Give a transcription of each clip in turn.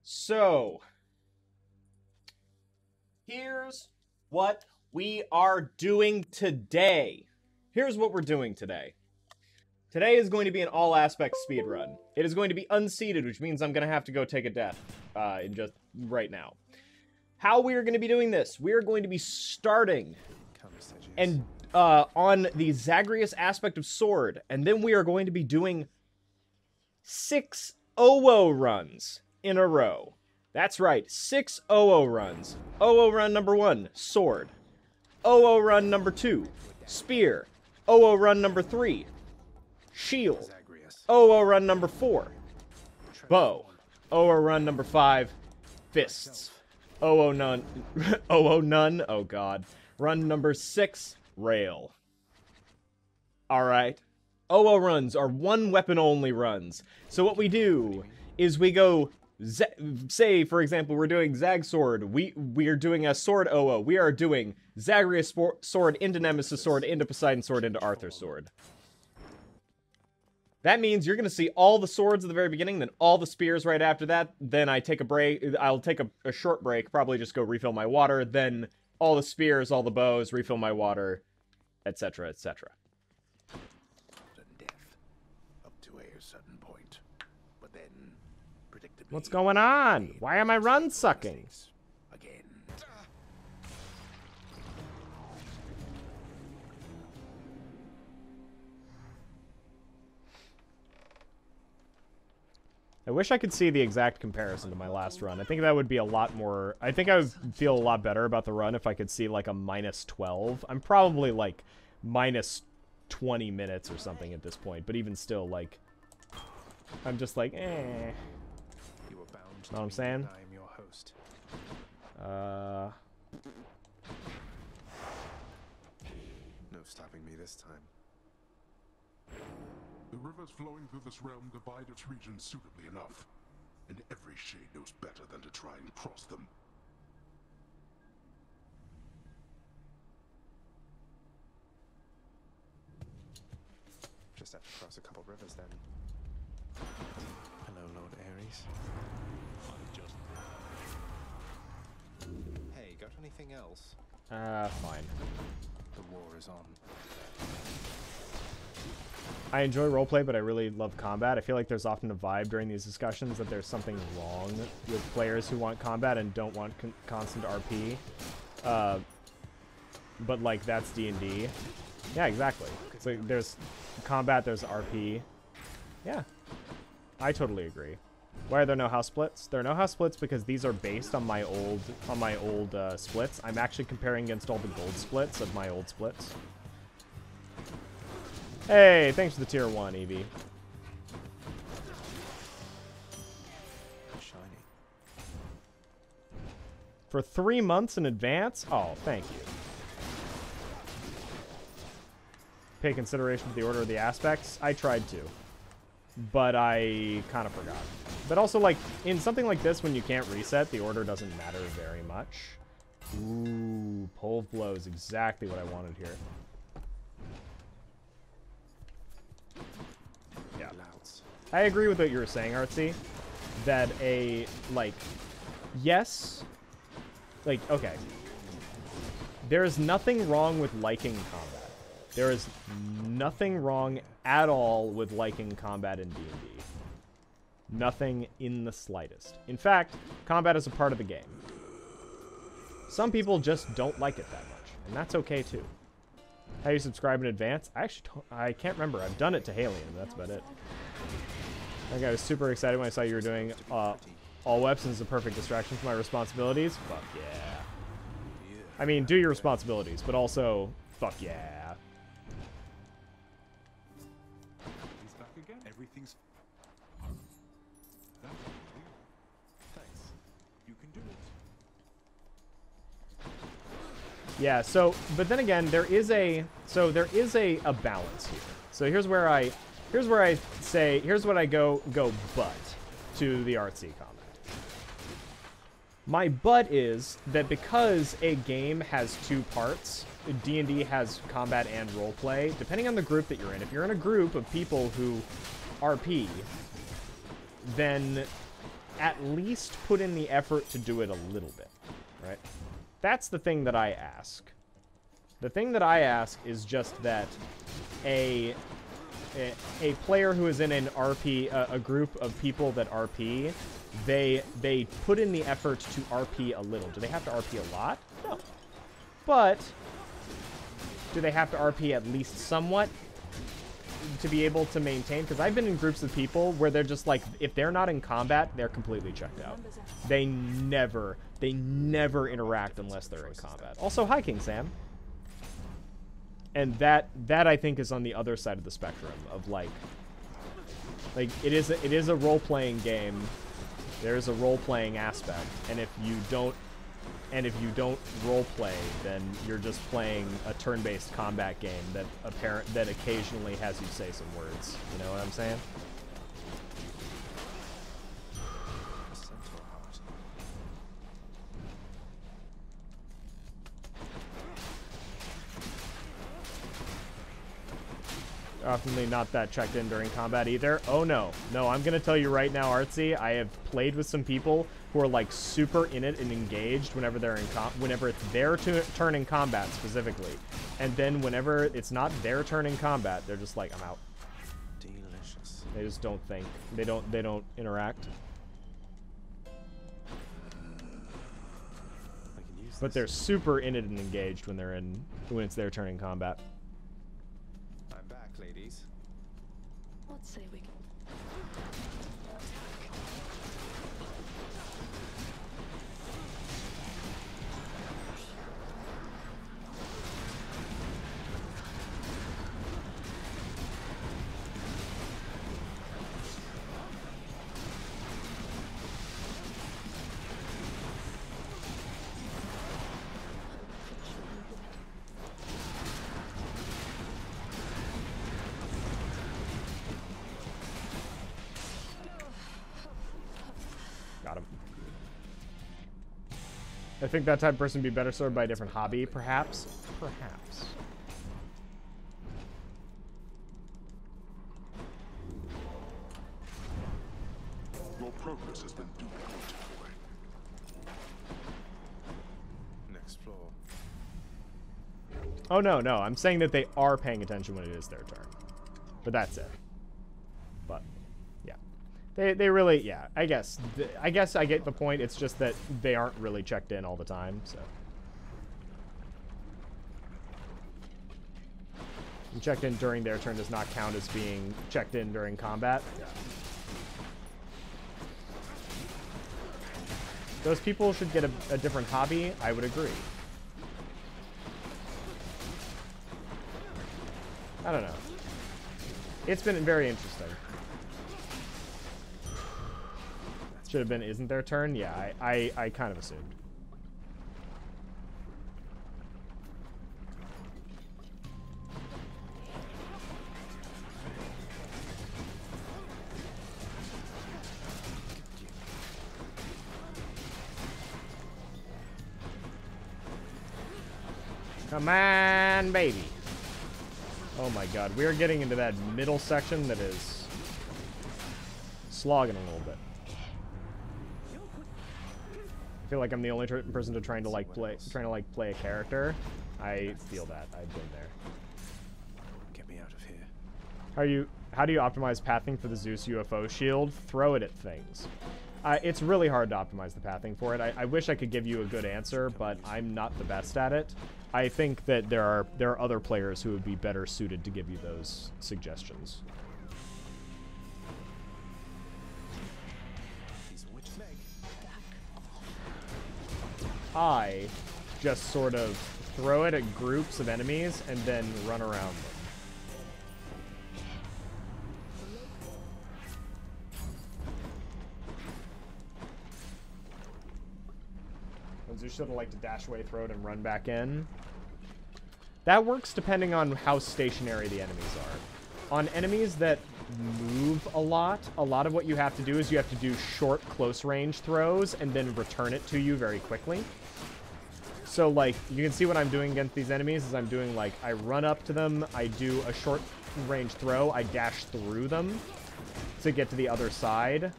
So, here's what we are doing today. Here's what we're doing today. Today is going to be an all-aspect speedrun. It is going to be unseated, which means I'm going to have to go take a death in just right now. How we are going to be doing this, we are going to be starting and on the Zagreus aspect of sword, and then we are going to be doing 6 OO runs in a row. That's right, 6 OO runs. OO run number 1, sword. OO run number 2, spear. OO run number 3, shield. OO run number 4, bow. OO run number 5, fists. OO none. OO none. Oh god. Run number 6, rail. Alright. OO runs are one weapon only runs. So what we do is we go, say for example we're doing Zag sword, we are doing a sword OO. We are doing Zagreus sword into Nemesis sword into Poseidon sword into Arthur sword. That means you're going to see all the swords at the very beginning, then all the spears right after that. Then I take a break. I'll take a short break, probably just go refill my water. Then all the spears, all the bows, refill my water, etc., etc. Up to a certain point, but then predictably. What's going on? Why am I run sucking? Again. I wish I could see the exact comparison to my last run. I think that would be a lot more... I think I would feel a lot better about the run if I could see, like, a -12. I'm probably, like, -20 minutes or something at this point. But even still, like... I'm just like, eh. You were bound Know what I'm saying? I am your host. No stopping me this time. The rivers flowing through this realm divide its regions suitably enough, and every shade knows better than to try and cross them. Just have to cross a couple rivers then. Hello, Lord Ares. Hey, got anything else? Fine. The war is on. I enjoy roleplay, but I really love combat. I feel like there's often a vibe during these discussions that there's something wrong with players who want combat and don't want constant RP. But, like, that's D&D. Yeah, exactly. So there's combat, there's RP. Yeah. I totally agree. Why are there no house splits? There are no house splits because these are based on my old splits. I'm actually comparing against all the gold splits of my old splits. Hey, thanks for the tier 1, Evie. Shiny. For 3 months in advance? Oh, thank you. Pay consideration to the order of the aspects? I tried to. But I kind of forgot. But also, like, in something like this, when you can't reset, the order doesn't matter very much. Ooh, pole blow is exactly what I wanted here. Yeah. I agree with what you were saying, Artsy. That yes. Like, okay. There is nothing wrong with liking combat. There is nothing wrong at all with liking combat in D&D. Nothing in the slightest. In fact, combat is a part of the game. Some people just don't like it that much, and that's okay too. How do you subscribe in advance? I can't remember. I've done it to Halion. That's about it. I think I was super excited when I saw you were doing all weapons is a perfect distraction from my responsibilities. Fuck yeah. I mean, do your responsibilities, but also, fuck yeah. He's back again. Everything's... Thanks. You can do it. Yeah, so, but then again, there is a balance here. So here's where I say, here's what I go but to the artsy comment. My but is that because a game has 2 parts, D&D has combat and roleplay, depending on the group that you're in. If you're in a group of people who RP, then at least put in the effort to do it a little bit, right? That's the thing that I ask. The thing that I ask is just that a player who is in an RP, a group of people that RP, they put in the effort to RP a little. Do they have to RP a lot? No. But do they have to RP at least somewhat to be able to maintain? Because I've been in groups of people where they're just like, if they're not in combat, they're completely checked out. They never interact unless they're in combat. Also, hi, King Sam. And that I think is on the other side of the spectrum of like it is a role-playing game. There's a role-playing aspect, and if you don't role-play, then you're just playing a turn-based combat game that occasionally has you say some words. You know what I'm saying? Oftenly not that checked in during combat either. Oh no. No, I'm gonna tell you right now, Artsy, I have played with some people who are like super in it and engaged whenever they're in whenever it's their turn in combat specifically. And then whenever it's not their turn in combat, they're just like, I'm out. Delicious. They just don't think. They don't interact. But they're super in it and engaged when it's their turn in combat. I'm back, ladies. Let's say we can. Got him. I think that type of person would be better served by a different hobby, perhaps. Perhaps. Your progress has been duly noted. Next floor. Oh, no. I'm saying that they are paying attention when it is their turn. But that's it. But, yeah. They really, yeah, I guess I get the point. It's just that they aren't really checked in all the time, so. And checked in during their turn does not count as being checked in during combat. Yeah. Those people should get a different hobby. I would agree. I don't know. It's been very interesting. Should have been, isn't their turn? Yeah, I kind of assumed. Come on, baby. Oh my god, we are getting into that middle section that is slogging a little bit. I feel like I'm the only person to trying to play a character. I feel that. I've been there. Get me out of here. How do you optimize pathing for the Zeus UFO shield? Throw it at things. It's really hard to optimize the pathing for it. I wish I could give you a good answer, but I'm not the best at it. I think that there are other players who would be better suited to give you those suggestions. I just sort of throw it at groups of enemies and then run around them. Zeus shouldn't like to dash away, throw it, and run back in. That works depending on how stationary the enemies are. On enemies that move a lot of what you have to do is you have to do short, close-range throws and then return it to you very quickly. So, like, you can see what I'm doing against these enemies is I'm doing, like, I run up to them, I do a short-range throw, I dash through them to get to the other side.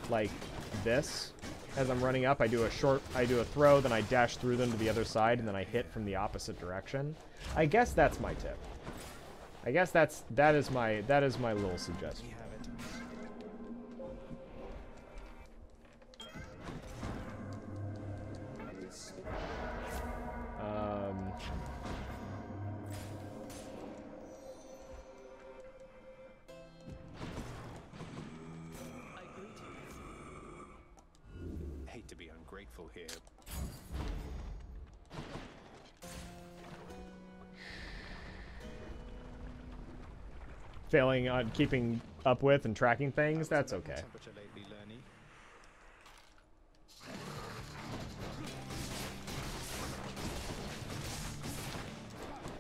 Like, this as I'm running up. I do a throw, then I dash through them to the other side, and then I hit from the opposite direction. I guess that's my tip. I guess that is my little suggestion. We have it. Hate to be ungrateful here. Failing on keeping up with and tracking things, that's okay. Temperature lately, Lerny?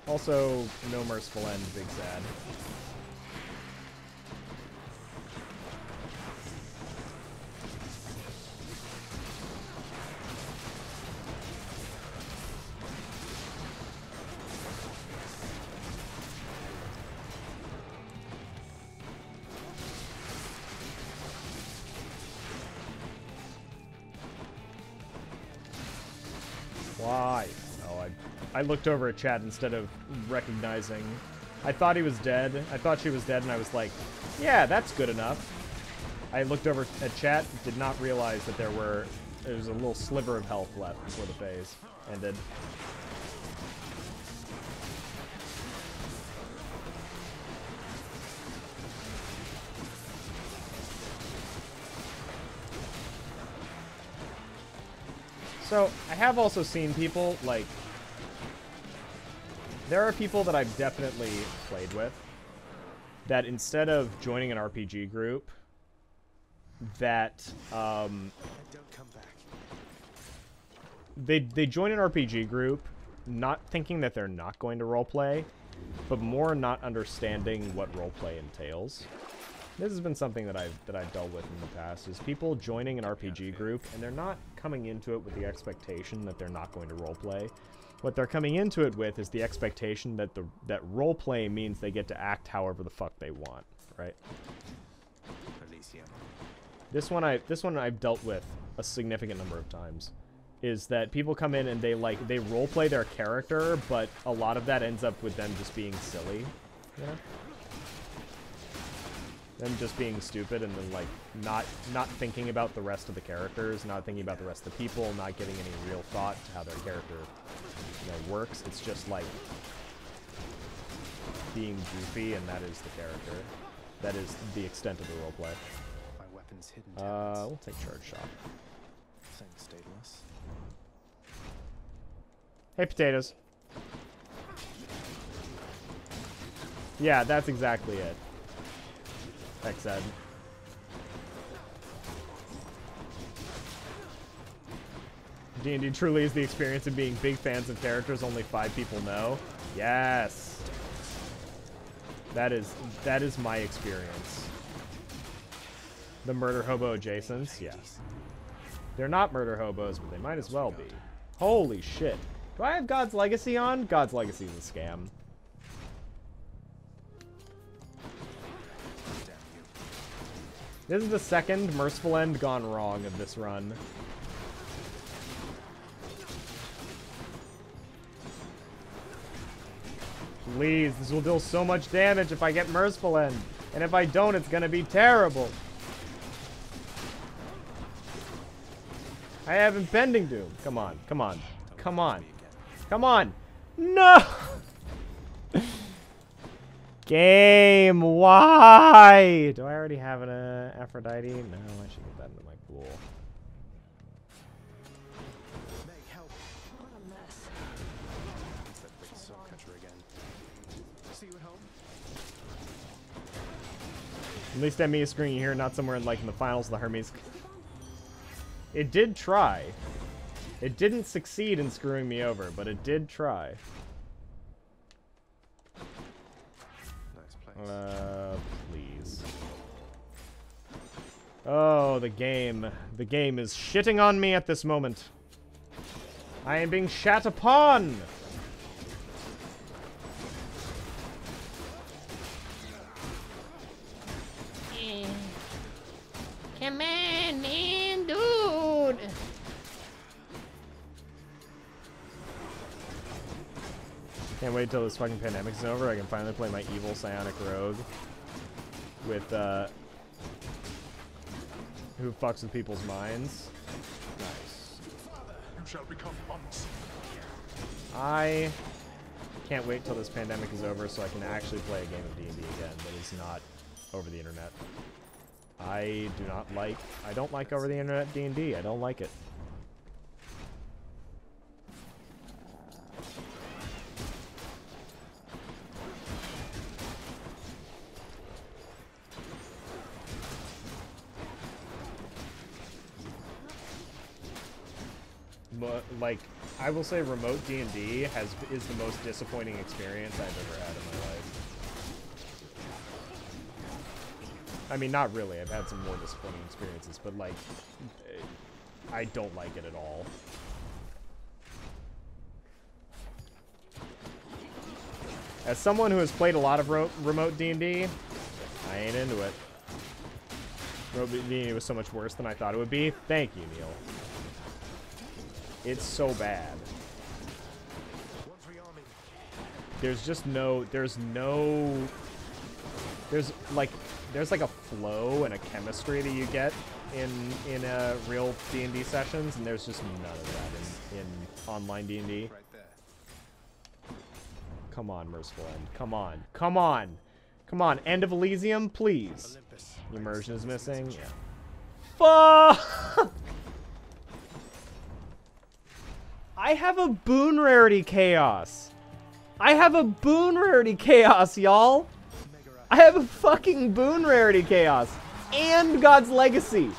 Also, no merciful end, big sad. Why? Oh, I looked over at chat instead of recognizing. I thought he was dead. I thought she was dead, and I was like, yeah, that's good enough. I looked over at chat, did not realize that there was a little sliver of health left before the phase ended. So, I have also seen people, like, there are people that I've definitely played with that instead of joining an RPG group, that, Don't come back. they join an RPG group not thinking that they're not going to roleplay, but more not understanding what roleplay entails. This has been something that I've dealt with in the past, is people joining an RPG group and they're not coming into it with the expectation that they're not going to roleplay. What they're coming into it with is the expectation that that roleplay means they get to act however the fuck they want, right? Alicia. This one I've dealt with a significant number of times, is that people come in and they roleplay their character, but a lot of that ends up with them just being silly, you know? Them just being stupid and then like not thinking about the rest of the characters, not thinking about the rest of the people, not getting any real thought to how their character, you know, works. It's just like being goofy, and that is the character. That is the extent of the roleplay. My weapon's hidden. We'll take charge shot. Thanks, Daedalus. Hey, potatoes. Yeah, that's exactly it. XZ. D&D truly is the experience of being big fans of characters only 5 people know. Yes. That is my experience. The murder hobo adjacents, yeah. They're not murder hobos, but they might as well be. Holy shit. Do I have God's Legacy on? God's Legacy is a scam. This is the second merciful end gone wrong of this run. Please, this will deal so much damage if I get merciful end. And if I don't, it's gonna be terrible. I have impending doom. Come on, come on, come on, come on. No! Game, why? Do I already have an Aphrodite? No, I should get that into my pool. Meg, help. What a mess. It's that big soul catcher again. See you at home? At least I'm screwing you here, not somewhere in, like in the finals of the Hermes. It did try. It didn't succeed in screwing me over, but it did try. Please. Oh, the game. The game is shitting on me at this moment. I am being shat upon! Come on, man, Can't wait till this fucking pandemic's over. I can finally play my evil psionic rogue with, who fucks with people's minds. Nice. You shall become monks. I can't wait till this pandemic is over so I can actually play a game of D&D again that is not over the internet. I don't like over the internet D&D. I don't like it. Like, I will say remote D&D is the most disappointing experience I've ever had in my life. I mean, not really. I've had some more disappointing experiences, but, like, I don't like it at all. As someone who has played a lot of remote D&D, I ain't into it. Remote D&D was so much worse than I thought it would be. Thank you, Neil. It's so bad. There's just no, there's like a flow and a chemistry that you get in real D&D sessions, and there's just none of that in online D&D. Right there. Come on, Merciful End. Come on. Come on. Come on. End of Elysium, please. Olympus. Immersion is missing. Yeah. Fuck! I have a boon rarity chaos. I have a boon rarity chaos, y'all. I have a fucking boon rarity chaos. And God's Legacy.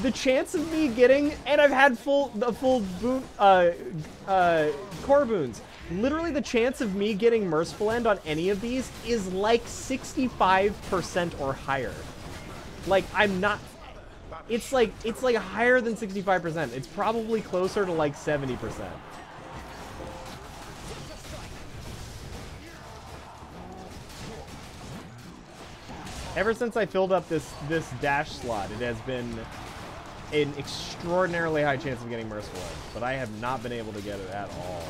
The chance of me getting, and I've had the full boon, core boons. Literally the chance of me getting Merciful End on any of these is like 65% or higher. Like, I'm not, it's like higher than 65%. It's probably closer to like 70%. Ever since I filled up this dash slot, it has been an extraordinarily high chance of getting Merciful End, but I have not been able to get it at all.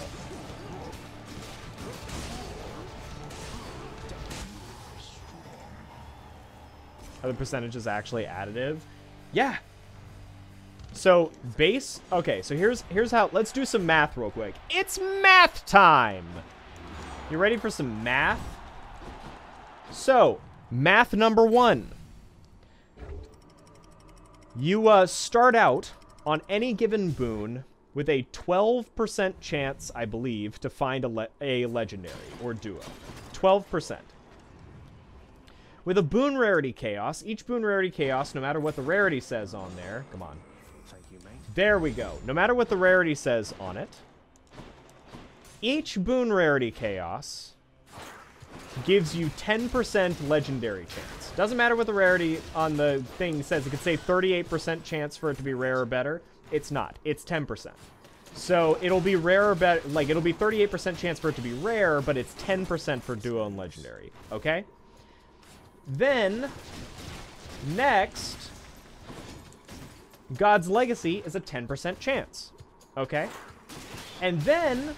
Are the percentages actually additive? Yeah. So base, okay, so here's how, let's do some math real quick. It's math time. You ready for some math? So, math number 1. You start out on any given boon with a 12% chance, I believe, to find a legendary or duo. 12%. With a boon rarity chaos, each boon rarity chaos, no matter what the rarity says on there, come on. Thank you, mate. There we go. No matter what the rarity says on it, each boon rarity chaos gives you 10% legendary chance. Doesn't matter what the rarity on the thing says. It could say 38% chance for it to be rare or better. It's not. It's 10%. So it'll be rare or better. Like, it'll be 38% chance for it to be rare, but it's 10% for duo and legendary. Okay? Then, next, God's Legacy is a 10% chance. Okay? And then,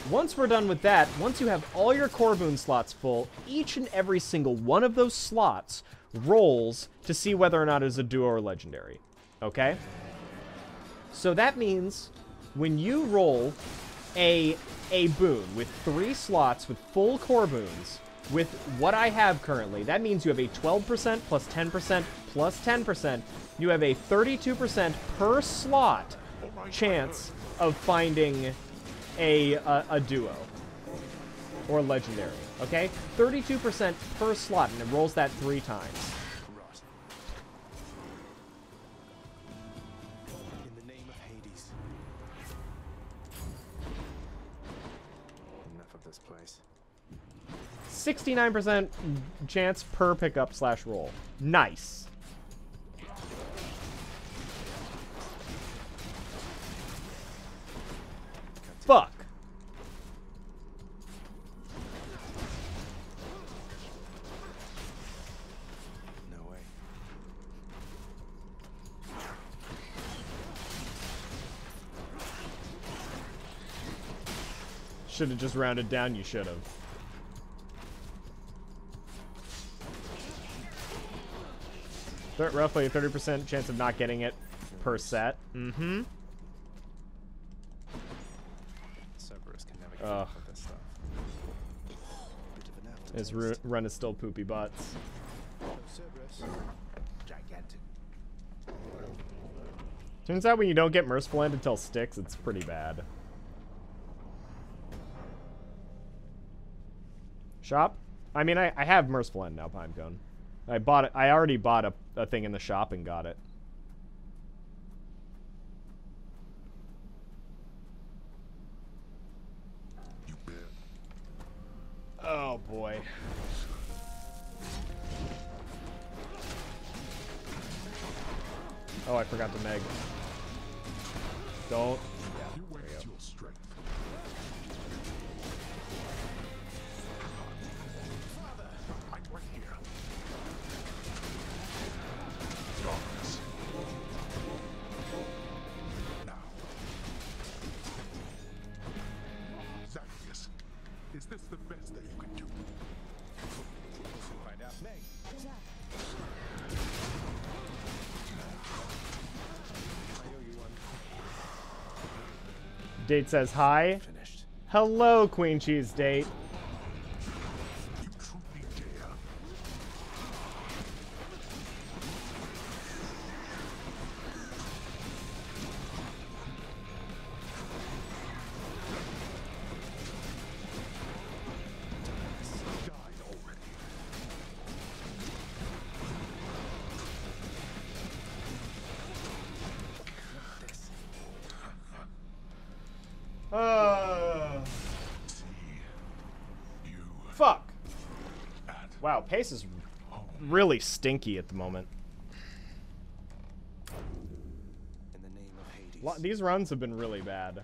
once we're done with that, once you have all your core boon slots full, each and every single one of those slots rolls to see whether or not it is a duo or legendary. Okay? So that means when you roll a boon with 3 slots with full core boons, with what I have currently, that means you have a 12% plus 10% plus 10%. You have a 32% per slot chance of finding a duo or legendary. Okay? 32% per slot, and it rolls that 3 times. Right. In the name of Hades. Enough of this place. 69% chance per pickup / roll. Nice. Fuck. No way. Should have just rounded down, you should have. Roughly a 30% chance of not getting it per set. Mm-hmm. Cerberus can never keep up with this stuff. This run is still poopy butts. Gigantic. Turns out when you don't get merciful end until sticks, it's pretty bad. Shop? I mean, I have merciful end now, Pinecone. I bought it. I already bought a thing in the shop and got it. You bet. Oh boy. Oh, I forgot the Meg. Don't. You waste your strength. I'm right here. Darkness. Now. Zacchaeus, is this the best that you can do? Find out. Meg. Date says hi. Finished. Hello, Queen Cheese Date. You truly dare. Died already. See you Fuck. at Wow, pace is really stinky at the moment. In the name of Hades. These runs have been really bad.